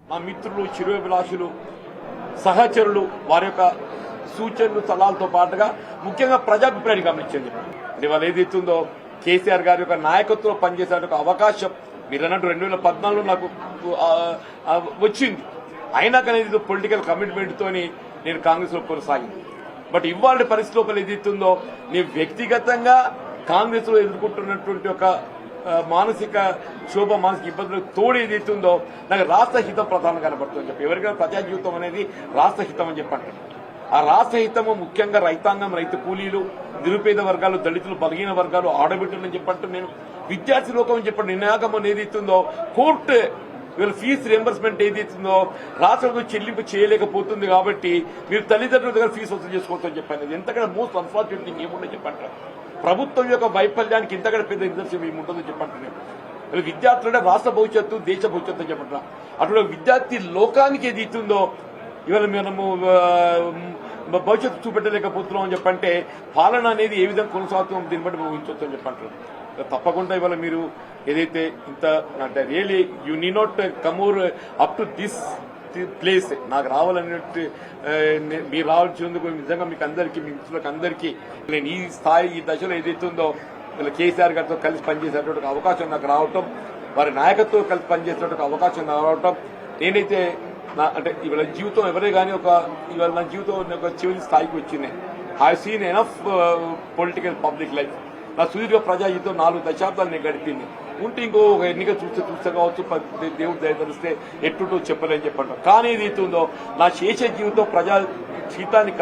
మా మిత్రులు చిరువిలాసులు సహచరులు వారి యొక్క సూచనలు సలహాలతో పాటుగా ముఖ్యంగా ప్రజాభిప్రాయాన్ని గమనించండి. ఇవాళ ఏదైతుందో కేసీఆర్ గారి యొక్క నాయకత్వంలో పనిచేసే ఒక అవకాశం మీరు అన్నట్టు 2014లో నాకు వచ్చింది. అయినా కానీ పొలిటికల్ కమిట్మెంట్ తోని నేను కాంగ్రెస్ లో కొనసాగింది. బట్ ఇవాళ పరిస్థితి లోపల ఏదైతుందో నేను వ్యక్తిగతంగా కాంగ్రెస్ లో ఎదుర్కొంటున్నటువంటి ఒక మానసిక ఇబ్బందులకు తోడు ఏదైతుందో నాకు రాష్ట్ర హితం ప్రధానంగా కనబడుతుంది చెప్పి ఎవరికైనా ప్రజా జీవితం అనేది రాష్ట్ర హితం అని చెప్పంటారు. ఆ రాష్ట్ర హితము ముఖ్యంగా రైతాంగం, రైతు కూలీలు, నిరుపేద వర్గాలు, దళితులు, బలహీన వర్గాలు, ఆడబిడ్డలు అని చెప్పంటూ నేను విద్యార్థి లోకం అని చెప్పండి నిర్ణయాగమం ఏదైతుందో కోర్టు వీళ్ళ ఫీజు రియంబర్స్మెంట్ ఏదైతుందో రాష్ట్రంలో చెల్లింపు చేయలేకపోతుంది కాబట్టి మీరు తల్లిదండ్రుల దగ్గర ఫీజు వసూలు చేసుకోవచ్చని చెప్పాను. ఎంతకంటే మోస్ట్ అన్ఫార్చునేట్ థింగ్ ఏముందని చెప్పంటారు. ప్రభుత్వం యొక్క వైఫల్యానికి ఇంతకంటే పెద్ద నిదర్శనం ఏముంటుందని చెప్పంటున్నాను. వీళ్ళు విద్యార్థులంటే రాష్ట్ర భవిష్యత్తు, దేశ భవిష్యత్తు అని చెప్పంటున్నా. అటువంటి విద్యార్థి లోకానికి ఏది ఇస్తుందో ఇవాళ మనము భవిష్యత్తు చూపెట్టలేకపోతున్నాం అని చెప్పంటే పాలన అనేది ఏ విధంగా కొనసాగుతుందో దీన్ని బట్టి ఊహించవచ్చు అని చెప్పంటారు. తప్పకుండా ఇవాళ మీరు ఏదైతే ఇంత అంటే really you need not come up to this place నాకు రావాలన్నట్టు మీరు రావాల్సినందుకు నిజంగా మీకు అందరికీ, మీ మిత్రులకు అందరికీ నేను ఈ స్థాయి ఈ దశలో ఏదైతుందో వీళ్ళ కేసీఆర్ గారితో కలిసి పనిచేసేటువంటి అవకాశం నాకు రావటం, వారి నాయకత్వం కలిసి పనిచేసేటువంటి అవకాశం రావటం నేనైతే అంటే ఇవాళ జీవితం ఎవరే కానీ ఇవాళ నా జీవితం ఒక చివరి స్థాయికి వచ్చింది. I seen enough political public life. నా సుదీర్ఘ ప్రజా జీవితం 4 దశాబ్దాలు నేను గడిపింది. ఉంటే ఇంకో ఒక ఎన్నిక చూస్తే కావచ్చు, దేవుడు దయతలిస్తే ఎట్టుటో చెప్పలేని చెప్పండి. కానీ ఇది ఉందో నా శేష జీవితం ప్రజా జీవితాన్ని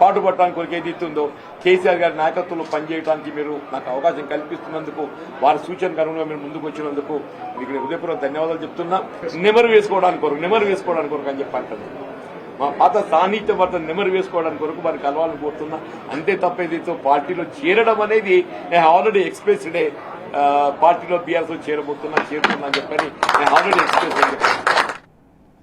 పాటుపడటానికి కొరకు ఏది ఉందో కేసీఆర్ గారి నాయకత్వంలో పనిచేయడానికి మీరు నాకు అవకాశం కల్పిస్తున్నందుకు, వారి సూచనకు అనుగుణంగా మీరు ముందుకు వచ్చినందుకు మీకు హృదయపూర్వక ధన్యవాదాలు చెప్తున్నా. నెమరు వేసుకోవడానికి కొరకు అని చెప్పి అంటారు. మా పాత సాన్నిహిత్య భర్త నెమరు వేసుకోవడానికి కొరకు వారికి కలవాలని కోరుతున్నా. అంతే తప్ప ఏదైతే పార్టీలో చేరడం అనేది నేను ఆల్రెడీ ఎక్స్ప్రెస్డ్ పార్టీలో బీఆర్ఎస్ చేరుతున్నా అని చెప్పని నేను ఆల్రెడీ ఎక్స్ప్రెస్ అని చెప్పాను.